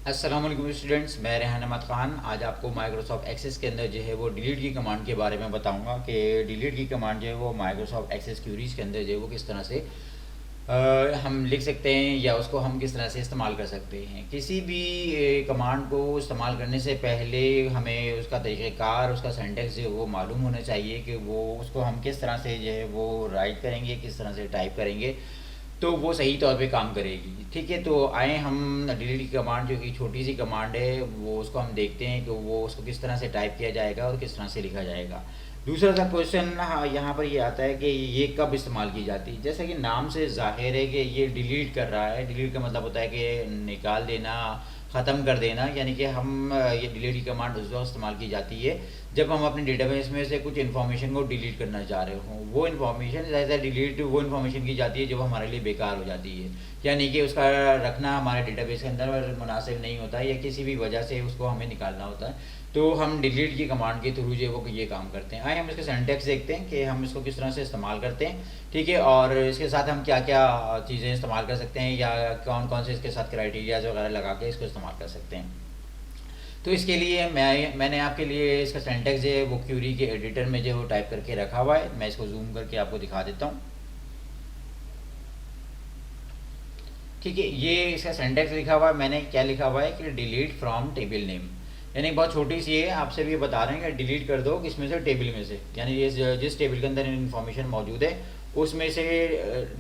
अस्सलाम वालेकुम स्टूडेंट्स, मैं रेहान अहमद ख़ान आज आपको माइक्रोसॉफ्ट एक्सेस के अंदर जो है वो डिलीट की कमांड के बारे में बताऊंगा कि डिलीट की कमांड जो है वो माइक्रोसॉफ्ट एक्सेस क्यूरीज के अंदर जो है वो किस तरह से हम लिख सकते हैं या उसको हम किस तरह से इस्तेमाल कर सकते हैं। किसी भी कमांड को इस्तेमाल करने से पहले हमें उसका तरीक़ेकार, उसका सिंटैक्स जो है वो मालूम होना चाहिए कि वो उसको हम किस तरह से जो है वो राइट करेंगे, किस तरह से टाइप करेंगे तो वो सही तौर पे काम करेगी। ठीक है, तो आए हम डिलीट की कमांड जो कि छोटी सी कमांड है वो उसको हम देखते हैं कि वो उसको किस तरह से टाइप किया जाएगा और किस तरह से लिखा जाएगा। दूसरा सा क्वेश्चन यहाँ पर ये आता है कि ये कब इस्तेमाल की जाती है। जैसे कि नाम से जाहिर है कि ये डिलीट कर रहा है। डिलीट का मतलब होता है कि निकाल देना, ख़त्म कर देना, यानी कि हम ये डिलीट की कमांड उस वक्त इस्तेमाल की जाती है जब हम अपने डेटाबेस में से कुछ इन्फॉर्मेशन को डिलीट करना चाह रहे हों। वो इन्फॉर्मेशन ज़्यादा डिलीट वो इन्फॉर्मेशन की जाती है जो हमारे लिए बेकार हो जाती है, यानी कि उसका रखना हमारे डेटाबेस के अंदर मुनासिब नहीं होता है या किसी भी वजह से उसको हमें निकालना होता है। तो हम डिलीट की कमांड के थ्रू जो वो ये काम करते हैं। आइए हम इसके सिंटैक्स देखते हैं कि हम इसको किस तरह से इस्तेमाल करते हैं। ठीक है, और इसके साथ हम क्या क्या चीज़ें इस्तेमाल कर सकते हैं या कौन कौन से इसके साथ क्राइटेरियाज वगैरह लगा के इसको इस्तेमाल कर सकते हैं। तो इसके लिए मैंने आपके लिए इसका सिंटैक्स जो है वो क्यूरी के एडिटर में जो है वो टाइप करके रखा हुआ है। मैं इसको जूम करके आपको दिखा देता हूँ। ठीक है, ये इसका सिंटैक्स लिखा हुआ है। मैंने क्या लिखा हुआ है कि डिलीट फ्रॉम टेबल नेम, यानी बहुत छोटी सी है, आपसे भी बता रहे हैं कि डिलीट कर दो किसमें से, टेबल में से, यानी ये जिस टेबल के अंदर इन्फॉर्मेशन मौजूद है उसमें से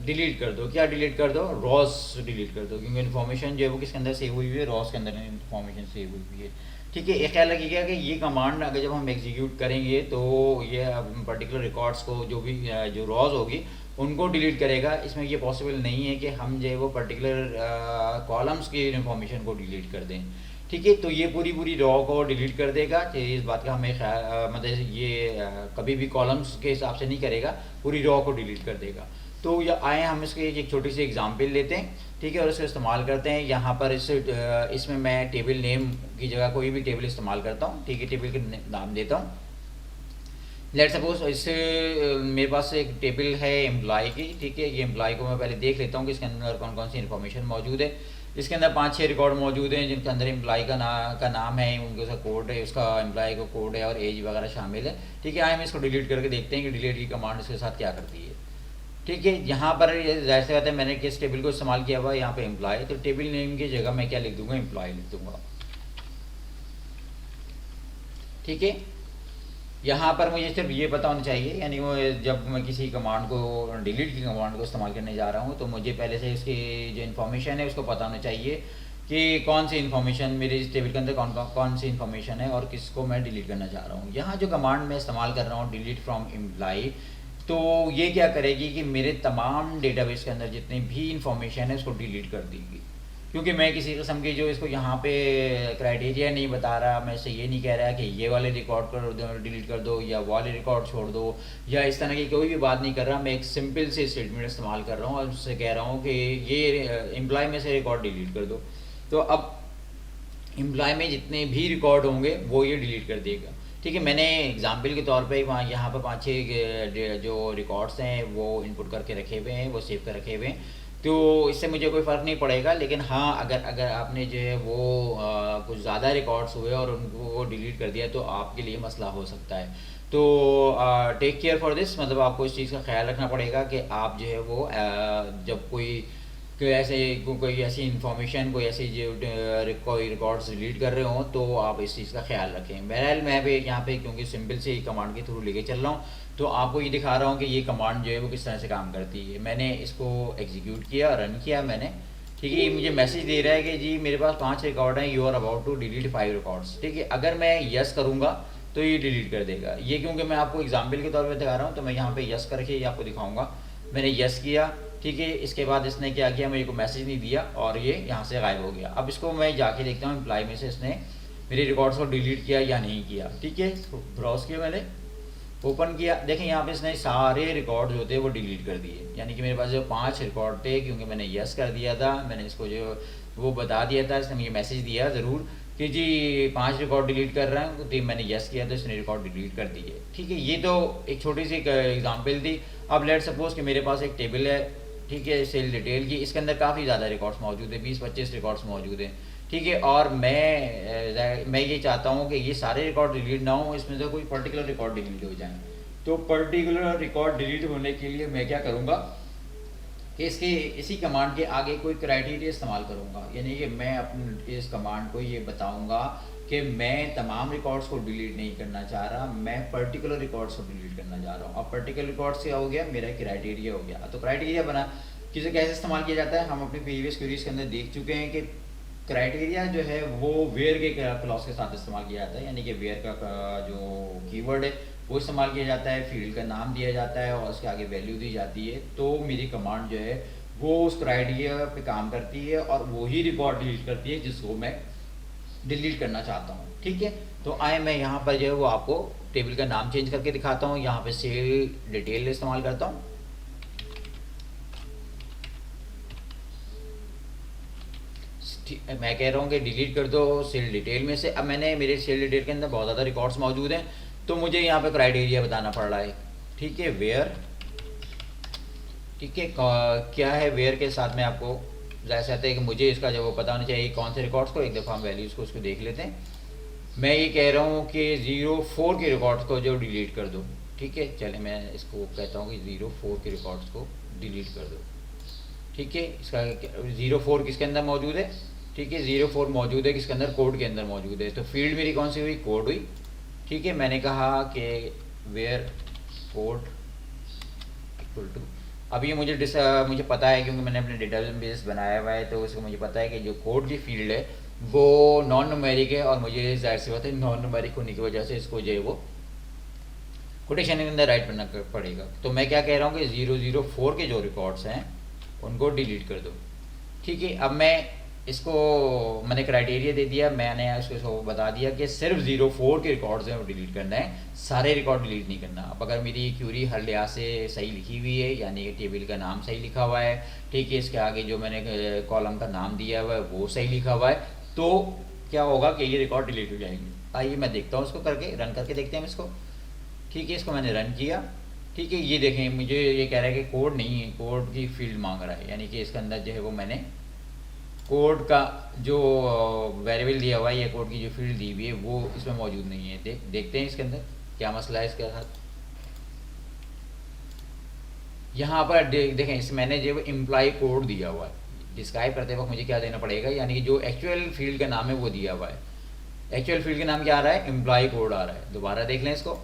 डिलीट कर दो। क्या डिलीट कर दो? रॉस डिलीट कर दो, क्योंकि इन्फॉर्मेशन जो है वो किसके अंदर सेव हुई हुई है, रॉस के अंदर इन्फॉर्मेशन सेव हुई हुई है। ठीक है, एक ख्याल रखिएगा कि ये कमांड अगर जब हम एग्जीक्यूट करेंगे तो ये पर्टिकुलर रिकॉर्ड्स को जो भी जो रॉज होगी उनको डिलीट करेगा। इसमें ये पॉसिबल नहीं है कि हम जो है वो पर्टिकुलर कॉलम्स की इन्फॉर्मेशन को डिलीट कर दें। ठीक है, तो ये पूरी रॉ को डिलीट कर देगा कि इस बात का हमें मतलब ये कभी भी कॉलम्स के हिसाब से नहीं करेगा, पूरी रॉ को डिलीट कर देगा। तो ये आए हम इसके एक छोटी सी एग्जांपल लेते हैं। ठीक है, और इसको इस्तेमाल करते हैं। यहाँ पर इसमें मैं टेबल नेम की जगह कोई भी टेबल इस्तेमाल करता हूँ। ठीक है, टेबल के नाम देता हूँ। लेट सपोज इससे मेरे पास एक टेबल है एम्प्लॉय की। ठीक है, ये एम्प्लॉय को मैं पहले देख लेता हूँ कि इसके अंदर कौन कौन सी इन्फॉर्मेशन मौजूद है। इसके अंदर 5-6 रिकॉर्ड मौजूद हैं जिनके अंदर एम्प्लॉय का नाम है, उनके उसका कोड है, उसका एम्प्लॉय का कोड है और एज वगैरह शामिल है। ठीक है, आए हम इसको डिलीट करके देखते हैं कि डिलीट की कमांड इसके साथ क्या करती है। ठीक है, यहाँ पर जाहिर सी बात है मैंने किस टेबल को इस्तेमाल किया हुआ है, यहाँ पे एम्प्लॉय, तो टेबल नेम की जगह मैं क्या लिख दूंगा, एम्प्लॉय लिख दूंगा। ठीक है, यहाँ पर मुझे सिर्फ ये पता होना चाहिए, यानी वो जब मैं किसी कमांड को डिलीट की कमांड को इस्तेमाल करने जा रहा हूँ तो मुझे पहले से इसकी जो इन्फॉर्मेशन है उसको पता होना चाहिए कि कौन सी इन्फॉर्मेशन मेरे इस टेबल के अंदर कौन सी इन्फॉर्मेशन है और किसको मैं डिलीट करना चाह रहा हूँ। यहाँ जो कमांड मैं इस्तेमाल कर रहा हूँ डिलीट फ्रॉम एम्प्लॉय, तो ये क्या करेगी कि मेरे तमाम डेटाबेस के अंदर जितनी भी इंफॉर्मेशन है उसको डिलीट कर देगी। क्योंकि मैं किसी किस्म की जो इसको यहाँ पे क्राइटेरिया नहीं बता रहा, मैं इससे ये नहीं कह रहा कि ये वाले रिकॉर्ड कर दो, डिलीट कर दो, या वाले रिकॉर्ड छोड़ दो, या इस तरह की कोई भी बात नहीं कर रहा। मैं एक सिंपल से स्टेटमेंट इस्तेमाल कर रहा हूँ और उससे कह रहा हूँ कि ये एम्प्लॉय में से रिकॉर्ड डिलीट कर दो। तो अब एम्प्लॉय में जितने भी रिकॉर्ड होंगे वो ये डिलीट कर देगा। ठीक है, मैंने एग्जाम्पल के तौर पे वहाँ यहाँ पर 5-6 जो रिकॉर्ड्स हैं वो इनपुट करके रखे हुए हैं, वो सेव कर रखे हुए हैं। तो इससे मुझे कोई फ़र्क नहीं पड़ेगा, लेकिन हाँ अगर अगर आपने जो है वो कुछ ज़्यादा रिकॉर्ड्स हुए और उनको वो डिलीट कर दिया तो आपके लिए मसला हो सकता है। तो टेक केयर फॉर दिस, मतलब आपको इस चीज़ का ख्याल रखना पड़ेगा कि आप जो है वो जब कोई ऐसे कोई ऐसी इन्फॉर्मेशन, कोई ऐसी जो कोई रिकॉर्ड्स डिलीट कर रहे हो तो आप इस चीज़ का ख्याल रखें। बहरहाल मैं भी यहाँ पे क्योंकि सिंपल से कमांड के थ्रू लेके चल रहा हूँ तो आपको ये दिखा रहा हूँ कि ये कमांड जो है वो किस तरह से काम करती है। मैंने इसको एग्जीक्यूट किया, रन किया मैंने। ठीक है, ये मुझे मैसेज दे रहा है कि जी मेरे पास 5 रिकॉर्ड हैं, you are about to delete 5 records. ठीक है, अगर मैं यस करूँगा तो ये डिलीट कर देगा। ये क्योंकि मैं आपको एग्जाम्पल के तौर पर दिखा रहा हूँ तो मैं यहाँ पे यस करके ये आपको दिखाऊँगा। मैंने यस किया। ठीक है, इसके बाद इसने क्या किया, मेरे को मैसेज नहीं दिया और ये यहाँ से गायब हो गया। अब इसको मैं जाके देखता हूँ एम्प्लॉय में से इसने मेरे रिकॉर्ड्स को डिलीट किया या नहीं किया। ठीक है, ब्राउज किया मैंने, ओपन किया, देखें यहाँ पे इसने सारे रिकॉर्ड जो थे वो डिलीट कर दिए। यानी कि मेरे पास जो 5 रिकॉर्ड थे, क्योंकि मैंने यस कर दिया था, मैंने इसको जो वो बता दिया था, इसने मुझे मैसेज दिया ज़रूर कि जी 5 रिकॉर्ड डिलीट कर रहे हैं, तो मैंने यस किया तो इसने रिकॉर्ड डिलीट कर दिए। ठीक है, ये तो एक छोटी सी एग्जाम्पल थी। अब लेट सपोज कि मेरे पास एक टेबल है, ठीक है, सेल डिटेल की, इसके अंदर काफ़ी ज़्यादा रिकॉर्ड्स मौजूद है, 20-25 रिकॉर्ड्स मौजूद हैं। ठीक है। और मैं ये चाहता हूँ कि ये सारे रिकॉर्ड डिलीट ना हो, इसमें से कोई पर्टिकुलर रिकॉर्ड डिलीट हो जाए। तो पर्टिकुलर रिकॉर्ड डिलीट होने के लिए मैं क्या करूँगा कि इसके इसी कमांड के आगे कोई क्राइटेरिया इस्तेमाल करूँगा, यानी कि मैं अपने इस कमांड को ये बताऊँगा कि मैं तमाम रिकॉर्ड्स को डिलीट नहीं करना चाह रहा, मैं पर्टिकुलर रिकॉर्ड्स को डिलीट करना चाह रहा हूँ। अब पर्टिकुलर रिकॉर्ड्स क्या हो गया, मेरा क्राइटेरिया हो गया। तो क्राइटेरिया बना किसे कैसे इस्तेमाल किया जाता है, हम अपनी प्रीवियस क्वेरीज के अंदर देख चुके हैं कि क्राइटेरिया जो है वो वेयर के क्लॉज के साथ इस्तेमाल किया जाता है, यानी कि वेयर का जो कीवर्ड है वो इस्तेमाल किया जाता है, फील्ड का नाम दिया जाता है और उसके आगे वैल्यू दी जाती है। तो मेरी कमांड जो है वो उस क्राइटेरिया पे काम करती है और वही रिकॉर्ड डिलीट करती है जिसको मैं डिलीट करना चाहता हूँ। ठीक है, तो आए मैं यहाँ पर जो है वो आपको टेबल का नाम चेंज करके दिखाता हूँ। यहाँ पे सेल डिटेल इस्तेमाल करता हूँ। मैं कह रहा हूँ कि डिलीट कर दो सेल डिटेल में से। अब मैंने मेरे सेल डिटेल के अंदर बहुत ज़्यादा रिकॉर्ड्स मौजूद हैं, तो मुझे यहाँ पे क्राइटेरिया बताना पड़ रहा है। ठीक है, वेयर, ठीक है, क्या है वेयर के साथ में आपको जैसे आता है कि मुझे इसका जब वो पता होना चाहिए कौन से रिकॉर्ड्स को। एक दफ़ा हम वैल्यूज़ को उसको देख लेते हैं। मैं ये कह रहा हूँ कि 04 के रिकॉर्ड्स को जो डिलीट कर दो। ठीक है, चले मैं इसको कहता हूँ कि 04 के रिकॉर्ड्स को डिलीट कर दो। ठीक है, इसका 04 किसके अंदर मौजूद है, ठीक है 04 मौजूद है किसके अंदर, कोड के अंदर मौजूद है। तो फील्ड मेरी कौन सी हुई, कोड हुई। ठीक है, मैंने कहा कि वेयर कोड इक्वल टू, अब ये मुझे पता है क्योंकि मैंने अपने डेटाबेस बनाया हुआ है, तो उसको मुझे पता है कि जो कोड की फील्ड है वो नॉन न्यूमेरिक है और मुझे जाहिर सी बात है नॉन न्यूमेरिक होने की वजह से इसको जो है वो कोटेशन के अंदर राइट करना पड़ेगा। तो मैं क्या कह रहा हूँ कि 004 के जो रिकॉर्ड्स हैं उनको डिलीट कर दो। ठीक है, अब मैं इसको मैंने क्राइटेरिया दे दिया, मैंने इसको बता दिया कि सिर्फ 04 के रिकॉर्ड्स हैं वो डिलीट करना है, सारे रिकॉर्ड डिलीट नहीं करना। अब अगर मेरी क्यूरी हर लिहाज से सही लिखी हुई है, यानी कि टेबल का नाम सही लिखा हुआ है, ठीक है, इसके आगे जो मैंने कॉलम का नाम दिया हुआ है वो सही लिखा हुआ है, तो क्या होगा कि ये रिकॉर्ड डिलीट हो जाएंगे। आइए मैं देखता हूँ इसको करके, रन करके देखते हैं इसको। ठीक है, इसको मैंने रन किया। ठीक है, ये देखें मुझे ये कह रहा है कि कोड नहीं है, कोड की फील्ड मांग रहा है, यानी कि इसके अंदर जो है वो मैंने कोड का जो वेरिएबल दिया हुआ है या कोड की जो फील्ड दी हुई है वो इसमें मौजूद नहीं है। देखते हैं इसके अंदर क्या मसला है इसके साथ। यहाँ पर देखें इस मैंने जो इम्प्लाई कोड दिया हुआ है, डिस्क्राइब करते वक्त मुझे क्या देना पड़ेगा, यानी कि जो एक्चुअल फील्ड का नाम है वो दिया हुआ है। एक्चुअल फील्ड का नाम क्या आ रहा है, इम्प्लाई कोड आ रहा है। दोबारा देख लें इसको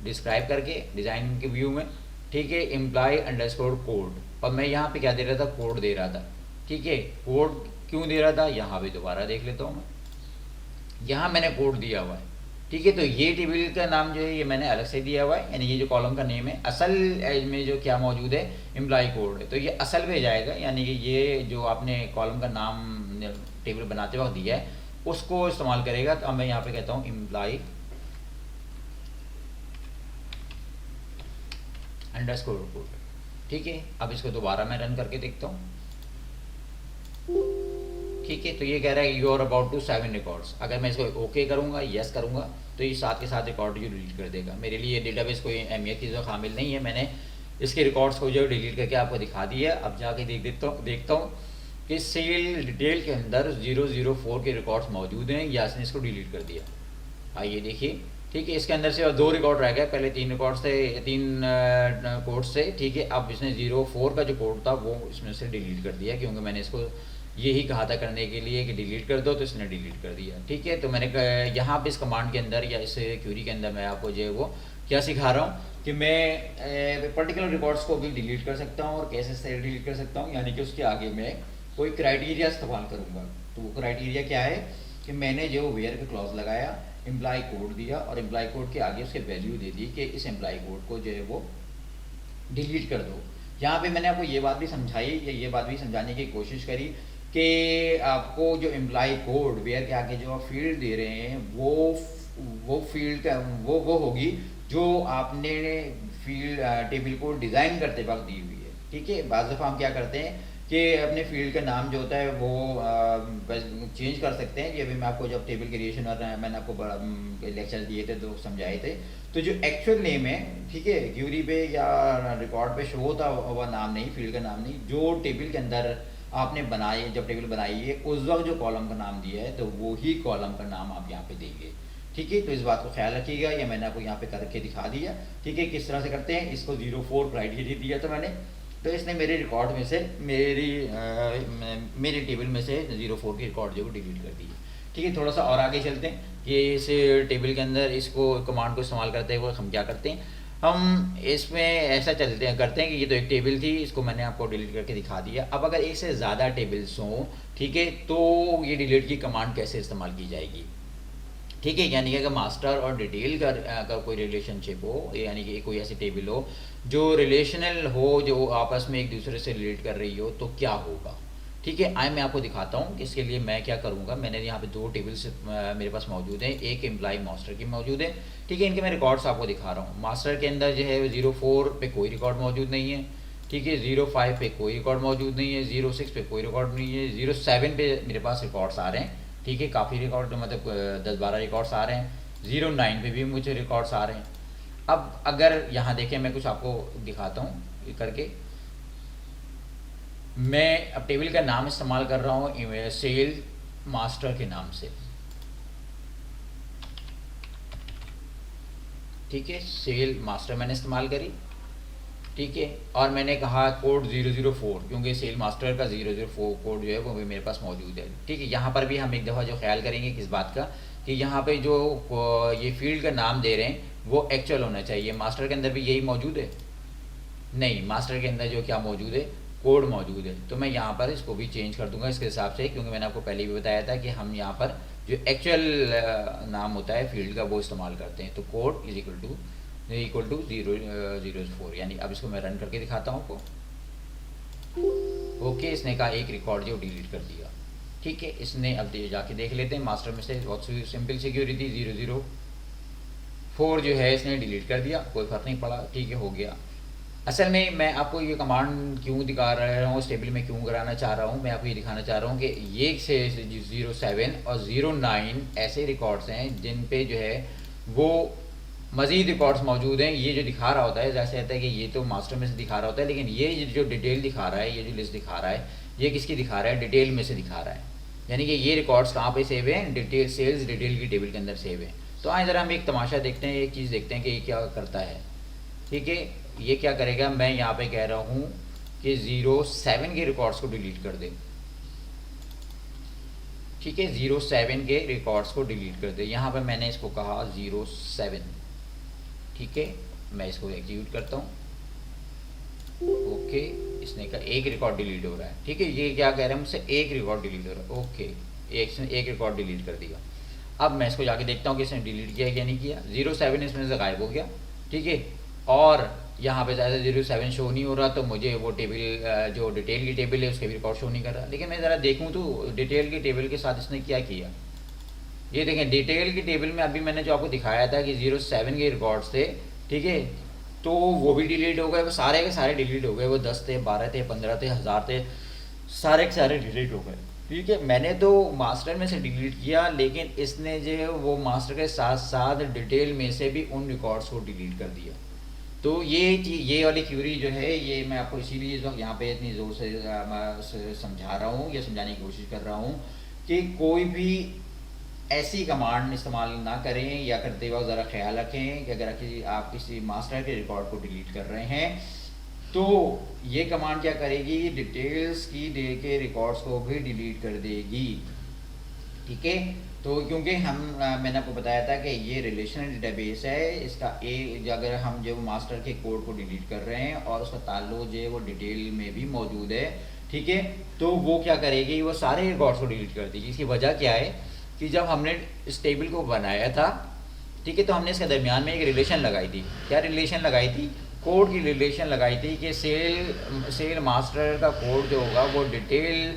डिस्क्राइब करके डिज़ाइन के व्यू में। ठीक है, इम्प्लाई अंडरस्कोर कोड, और मैं यहाँ पे क्या दे रहा था, कोड दे रहा था। ठीक है, कोड क्यों दे रहा था, यहाँ पे दोबारा देख लेता हूँ मैं, यहाँ मैंने कोड दिया हुआ है। ठीक है, तो ये टेबल का नाम जो है ये मैंने अलग से दिया हुआ है, यानी ये जो कॉलम का नेम है असल एज में जो क्या मौजूद है, इम्प्लाई कोड है, तो ये असल में जाएगा, यानी कि ये जो आपने कॉलम का नाम टेबल बनाते वक्त दिया है उसको इस्तेमाल करेगा। तो अब मैं यहाँ पे कहता हूँ इम्प्लाई अंडरस्कोर कोड। ठीक है, अब इसको दोबारा मैं रन करके देखता हूँ। ठीक है, तो ये कह रहा है you are about to 7 records. अगर मैं इसको ओके करूँगा, यस करूँगा, तो ये साथ के साथ रिकॉर्ड जो डिलीट कर देगा। मेरे लिए डेटाबेस कोई अहमियत की जो शामिल नहीं है, मैंने इसके रिकॉर्ड्स को जो डिलीट करके आपको दिखा दिया। अब जाके देखता हूँ कि सेल डिटेल के अंदर 004 के रिकॉर्ड्स मौजूद हैं या इसने इसको डिलीट कर दिया। आइए देखिए। ठीक है, इसके अंदर से 2 रिकॉर्ड रह गए, पहले 3 रिकॉर्ड्स थे, 3 कोड्स थे। ठीक है, अब इसने 04 का जो कोड था वो इसमें से डिलीट कर दिया, क्योंकि मैंने इसको यही कहा था करने के लिए कि डिलीट कर दो, तो इसने डिलीट कर दिया। ठीक है, तो मैंने यहाँ पे इस कमांड के अंदर या इस क्यूरी के अंदर मैं आपको जो है वो क्या सिखा रहा हूँ कि मैं पर्टिकुलर रिकॉर्ड्स को भी डिलीट कर सकता हूँ और कैसे से डिलीट कर सकता हूँ, यानी कि उसके आगे मैं कोई क्राइटेरिया इस्तेमाल करूँगा। तो वो क्राइटेरिया क्या है कि मैंने जो वेयर का क्लॉज लगाया, एम्प्लॉय कोड दिया और एम्प्लॉय कोड के आगे उसके वैल्यू दे दी कि इस एम्प्लॉय कोड को जो है वो डिलीट कर दो। यहाँ पे मैंने आपको ये बात भी समझाई या ये बात भी समझाने की कोशिश करी कि आपको जो एम्प्लॉय कोड वेयर के आगे जो आप फील्ड दे रहे हैं वो फील्ड का वो होगी जो आपने फील्ड टेबल को डिज़ाइन करते वक्त दी हुई है। ठीक है, बाज़ दफ़ा हम क्या करते हैं कि अपने फील्ड का नाम जो होता है वो चेंज कर सकते हैं। ये अभी मैं आपको जब टेबल क्रिएशन और मैंने आपको बड़ा लेक्चर दिए थे तो समझाए थे, तो जो एक्चुअल नेम है, ठीक है, क्यूरी पे या रिकॉर्ड पे शो होता हुआ नाम नहीं, फील्ड का नाम नहीं, जो टेबल के अंदर आपने बनाए, जब टेबल बनाई है उस वक्त जो कॉलम का नाम दिया है तो वो ही कॉलम का नाम आप यहाँ पे देंगे। ठीक है, तो इस बात को ख्याल रखिएगा। ये मैंने आपको यहाँ पे करके दिखा दिया। ठीक है, किस तरह से करते हैं। इसको 04 क्राइटेरिया दिया था मैंने, तो इसने मेरे रिकॉर्ड में से मेरी टेबल में से 04 की रिकॉर्ड जो डिलीट कर दी है। ठीक है, थोड़ा सा और आगे चलते हैं कि इस टेबल के अंदर इसको कमांड को इस्तेमाल करते हुए हम क्या करते हैं। हम इसमें ऐसा करते हैं कि ये तो एक टेबल थी, इसको मैंने आपको डिलीट करके दिखा दिया। अब अगर एक से ज़्यादा टेबल्स हों, ठीक है, तो ये डिलीट की कमांड कैसे इस्तेमाल की जाएगी। ठीक है, यानी कि अगर मास्टर और डिटेल का कोई रिलेशनशिप हो, यानी कि कोई ऐसी टेबल हो जो रिलेशनल हो, जो आपस में एक दूसरे से रिलेट कर रही हो, तो क्या होगा। ठीक है, आए मैं आपको दिखाता हूँ कि इसके लिए मैं क्या करूँगा। मैंने यहाँ पे 2 टेबल्स मेरे पास मौजूद हैं, एक एम्प्लॉय मास्टर की मौजूद है। ठीक है, इनके मैं रिकॉर्ड्स आपको दिखा रहा हूँ। मास्टर के अंदर जो है 04 पे कोई रिकॉर्ड मौजूद नहीं है। ठीक है, 05 पे कोई रिकॉर्ड मौजूद नहीं है, 06 पे कोई रिकॉर्ड नहीं है, 07 पे मेरे पास रिकॉर्ड्स आ रहे हैं। ठीक है, काफ़ी रिकॉर्ड, मतलब 10-12 रिकॉर्ड्स आ रहे हैं। 09 पे भी मुझे रिकॉर्ड्स आ रहे हैं। अब अगर यहाँ देखें, मैं कुछ आपको दिखाता हूँ करके। मैं अब टेबल का नाम इस्तेमाल कर रहा हूँ सेल मास्टर के नाम से। ठीक है, सेल मास्टर मैंने इस्तेमाल करी। ठीक है, और मैंने कहा कोड 004, क्योंकि सेल मास्टर का 004 कोड जो है वो भी मेरे पास मौजूद है। ठीक है, यहाँ पर भी हम एक दफ़ा जो ख्याल करेंगे किस बात का, कि यहाँ पे जो ये फील्ड का नाम दे रहे हैं वो एक्चुअल होना चाहिए। मास्टर के अंदर भी यही मौजूद है? नहीं, मास्टर के अंदर जो क्या मौजूद है, कोड मौजूद है। तो मैं यहाँ पर इसको भी चेंज कर दूंगा इसके हिसाब से, क्योंकि मैंने आपको पहले भी बताया था कि हम यहाँ पर जो एक्चुअल नाम होता है फील्ड का वो इस्तेमाल करते हैं। तो कोड इज इक्वल टू 004, यानी अब इसको मैं रन करके दिखाता हूँ आपको। ओके, इसने कहा एक रिकॉर्ड जो डिलीट कर दिया। ठीक है, इसने अब जाके देख लेते हैं मास्टर में से। बहुत सिंपल सिक्योरिटी 004 जो है इसने डिलीट कर दिया, कोई फ़र्क नहीं पड़ा। ठीक है, हो गया। असल में मैं आपको ये कमांड क्यों दिखा रहा हूँ, इस टेबल में क्यों कराना चाह रहा हूँ, मैं आपको ये दिखाना चाह रहा हूँ कि ये से 07 और 09 ऐसे रिकॉर्ड्स हैं जिन पे जो है वो मज़ीद रिकॉर्ड्स मौजूद हैं। ये जो दिखा रहा होता है, जैसे कहता है कि ये तो मास्टर में से दिखा रहा होता है, लेकिन ये जो डिटेल दिखा रहा है, ये जो लिस्ट दिखा रहा है, ये किसकी दिखा रहा है, डिटेल में से दिखा रहा है। यानी कि ये रिकॉर्ड्स कहाँ पे सेव हैं, डिटेल सेल्स डिटेल की टेबल के अंदर सेव है। तो आए ज़रा हम एक तमाशा देखते हैं, एक चीज़ देखते हैं कि ये क्या करता है। ठीक है, ये क्या करेगा, मैं यहाँ पे कह रहा हूँ कि 07 के रिकॉर्ड्स को डिलीट कर दे। ठीक है, 07 के रिकॉर्ड्स को डिलीट कर दे। यहाँ पे मैंने इसको कहा 07। ठीक है, मैं इसको एग्जीक्यूट करता हूँ। ओके, इसने कहा एक रिकॉर्ड डिलीट हो रहा है। ठीक है, ये क्या कह रहा है मुझसे, एक रिकॉर्ड डिलीट हो रहा है। ओके, एक रिकॉर्ड डिलीट कर दिया। अब मैं इसको जाके देखता हूँ कि इसने डिलीट किया या नहीं किया। 07 इसमें से गायब हो गया। ठीक है, और यहाँ पे ज़्यादा 07 शो नहीं हो रहा, तो मुझे वो टेबल जो डिटेल की टेबल है उसके भी रिकॉर्ड शो नहीं कर रहा। लेकिन मैं ज़रा देखूँ तो डिटेल की टेबल के साथ इसने क्या किया। ये देखें, डिटेल की टेबल में अभी मैंने जो आपको दिखाया था कि 07 के रिकॉर्ड्स थे। ठीक है, तो वो भी डिलीट हो गए, वो सारे के सारे डिलीट हो गए। वो 10 थे, 12 थे, 15 थे, 1000 थे, सारे के सारे डिलीट हो गए। ठीक है, मैंने तो मास्टर में से डिलीट किया, लेकिन इसने जो वो मास्टर के साथ साथ डिटेल में से भी उन रिकॉर्ड्स को डिलीट कर दिया। तो ये वाली थ्योरी जो है, ये मैं आपको इसीलिए यहाँ पे इतनी ज़ोर से समझा रहा हूँ या समझाने की कोशिश कर रहा हूँ कि कोई भी ऐसी कमांड इस्तेमाल ना करें, या करते वक्त ज़रा ख्याल रखें कि अगर आप किसी मास्टर के रिकॉर्ड को डिलीट कर रहे हैं तो ये कमांड क्या करेगी, डिटेल्स की दे के रिकॉर्ड्स को भी डिलीट कर देगी। ठीक है, तो क्योंकि मैंने आपको बताया था कि ये रिलेशनल डेटाबेस है, इसका अगर हम जो मास्टर के कोड को डिलीट कर रहे हैं और उसका ताल्लुक जो है वो डिटेल में भी मौजूद है। ठीक है, तो वो क्या करेगी, वो सारे रिकॉर्ड्स को डिलीट कर देगी। इसकी वजह क्या है कि जब हमने इस टेबल को बनाया था, ठीक है, तो हमने इसके दरमियान में एक रिलेशन लगाई थी। क्या रिलेशन लगाई थी, कोड की रिलेशन लगाई थी कि सेल मास्टर का कोड जो होगा वो डिटेल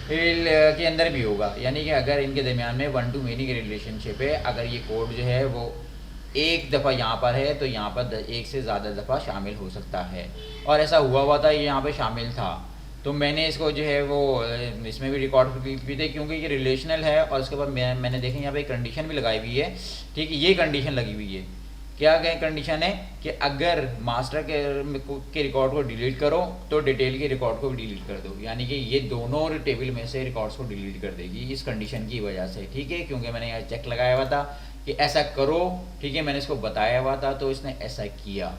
के अंदर भी होगा। यानी कि अगर इनके दरमियान में 1 to many की रिलेशनशिप है, अगर ये कोड जो है वो एक दफ़ा यहाँ पर है तो यहाँ पर एक से ज़्यादा दफ़ा शामिल हो सकता है। और ऐसा हुआ था, ये यहाँ पे शामिल था, तो मैंने इसको जो है वो इसमें भी रिकॉर्ड भी थे, क्योंकि ये रिलेशनल है। और उसके बाद मैंने देखा यहाँ पे एक कंडीशन भी लगाई हुई है। ठीक है, ये कंडीशन लगी हुई है क्या क्या कंडीशन है कि अगर मास्टर के रिकॉर्ड को डिलीट करो तो डिटेल के रिकॉर्ड को भी डिलीट कर दो, यानी कि ये दोनों टेबल में से रिकॉर्ड्स को डिलीट कर देगी इस कंडीशन की वजह से। ठीक है, क्योंकि मैंने यहाँ चेक लगाया हुआ था कि ऐसा करो। ठीक है, मैंने इसको बताया हुआ था तो इसने ऐसा किया।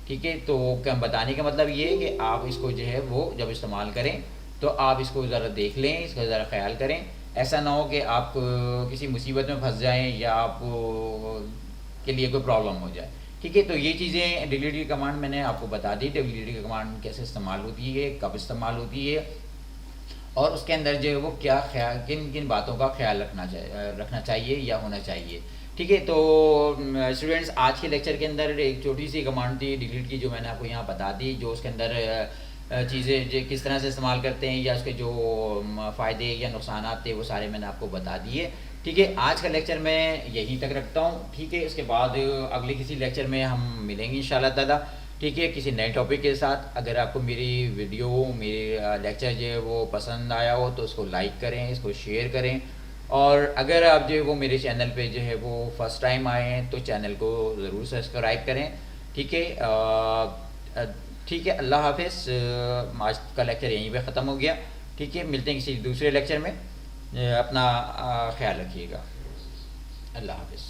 ठीक है, तो क्या बताने का मतलब ये है कि आप इसको जो है वो जब इस्तेमाल करें तो आप इसको ज़रा देख लें, इसका ज़रा ख्याल करें। ऐसा ना हो कि आप किसी मुसीबत में फंस जाएं या आप के लिए कोई प्रॉब्लम हो जाए। ठीक है, तो ये चीज़ें डिलीट की कमांड मैंने आपको बता दी। डिलीट की कमांड कैसे इस्तेमाल होती है, कब इस्तेमाल होती है, और उसके अंदर जो है वो क्या ख्याल, किन किन बातों का ख्याल रखना चाहिए या होना चाहिए। ठीक है, तो स्टूडेंट्स आज के लेक्चर के अंदर एक छोटी सी कमांड थी डिलीट की जो मैंने आपको यहाँ बता दी, जो उसके अंदर चीज़ें जो किस तरह से इस्तेमाल करते हैं या उसके जो फ़ायदे या नुकसान थे वो सारे मैंने आपको बता दिए। ठीक है, आज का लेक्चर मैं यहीं तक रखता हूँ। ठीक है, इसके बाद अगले किसी लेक्चर में हम मिलेंगे इंशाल्लाह ताला। ठीक है, किसी नए टॉपिक के साथ। अगर आपको मेरी वीडियो, मेरे लेक्चर जो है वो पसंद आया हो तो उसको लाइक करें, इसको शेयर करें, और अगर आप जो है वो मेरे चैनल पे जो है वो फर्स्ट टाइम आए हैं तो चैनल को ज़रूर सब्सक्राइब करें। ठीक है, ठीक है, अल्लाह हाफिज़। आज का लेक्चर यहीं पे ख़त्म हो गया। ठीक है, मिलते हैं किसी दूसरे लेक्चर में। अपना ख्याल रखिएगा। अल्लाह हाफिज़।